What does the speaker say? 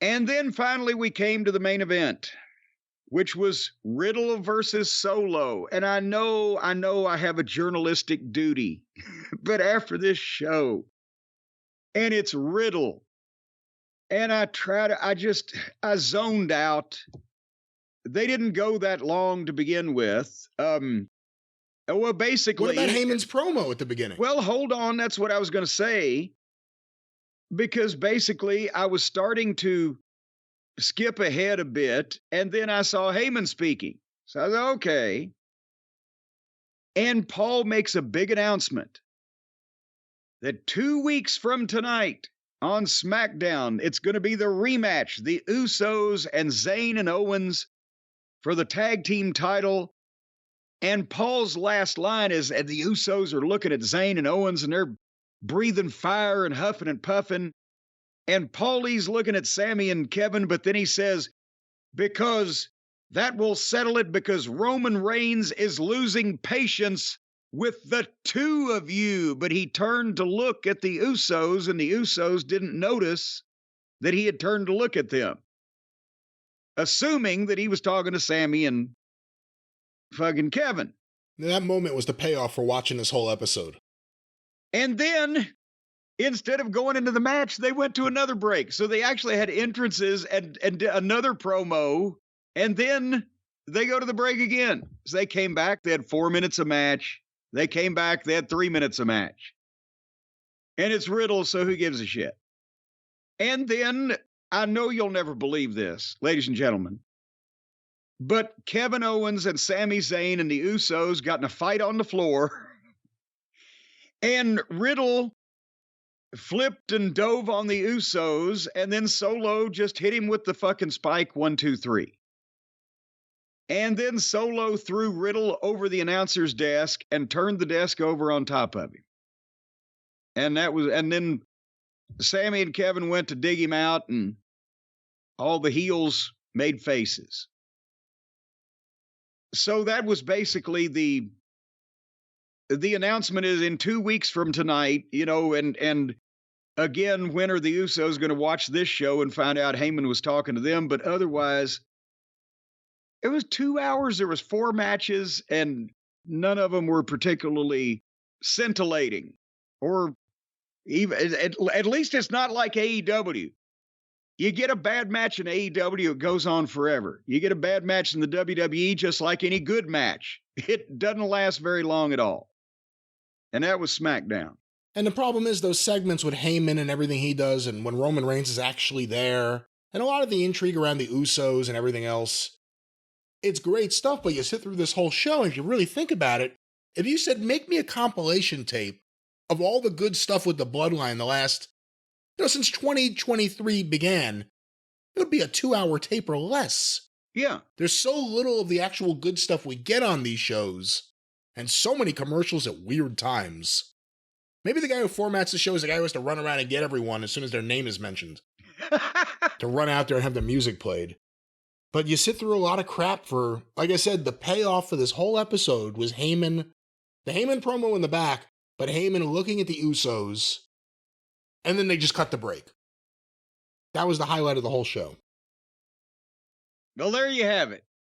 And then finally we came to the main event, which was Riddle versus Solo. And I know I have a journalistic duty, but after this show, and it's Riddle, and I zoned out. They didn't go that long to begin with. Well, basically... What about Heyman's promo at the beginning? Well, hold on. That's what I was going to say. Because basically, I was starting to skip ahead a bit, and then I saw Heyman speaking. So I was okay. And Paul makes a big announcement that 2 weeks from tonight on SmackDown, it's going to be the rematch, the Usos and Zayn and Owens for the tag team title. And Paul's last line is, and the Usos are looking at Zayn and Owens, and they're breathing fire and huffing and puffing. And Paulie's looking at Sammy and Kevin, but then he says, because that will settle it, because Roman Reigns is losing patience with the two of you. But he turned to look at the Usos, and the Usos didn't notice that he had turned to look at them, assuming that he was talking to Sammy and fucking Kevin. That moment was the payoff for watching this whole episode. And then, instead of going into the match, they went to another break. So they actually had entrances and another promo, and then they go to the break again. So they came back, they had 4 minutes a match. They came back, they had 3 minutes a match. And it's Riddle, so who gives a shit? And then, I know you'll never believe this, ladies and gentlemen, but Kevin Owens and Sami Zayn and the Usos got in a fight on the floor, and Riddle flipped and dove on the Usos, and then Solo just hit him with the fucking spike, 1, 2, 3. And then Solo threw Riddle over the announcer's desk and turned the desk over on top of him. And then Sammy and Kevin went to dig him out, and all the heels made faces. So that was basically the announcement is in 2 weeks from tonight, and again, when are the Usos going to watch this show and find out Heyman was talking to them? But otherwise, it was 2 hours. There was 4 matches, and none of them were particularly scintillating, or even at least it's not like AEW. You get a bad match in AEW, it goes on forever. You get a bad match in the WWE, just like any good match, it doesn't last very long at all. And that was SmackDown. And the problem is those segments with Heyman and everything he does, and when Roman Reigns is actually there, and a lot of the intrigue around the Usos and everything else, it's great stuff, but you sit through this whole show, and if you really think about it, if you said, make me a compilation tape of all the good stuff with the Bloodline the last, since 2023 began, it would be a 2-hour tape or less. Yeah. There's so little of the actual good stuff we get on these shows, and so many commercials at weird times. Maybe the guy who formats the show is the guy who has to run around and get everyone as soon as their name is mentioned. To run out there and have the music played. But you sit through a lot of crap for, like I said, the payoff for this whole episode was Heyman, the Heyman promo in the back, but Heyman looking at the Usos, and then they just cut the break. That was the highlight of the whole show. Well, there you have it.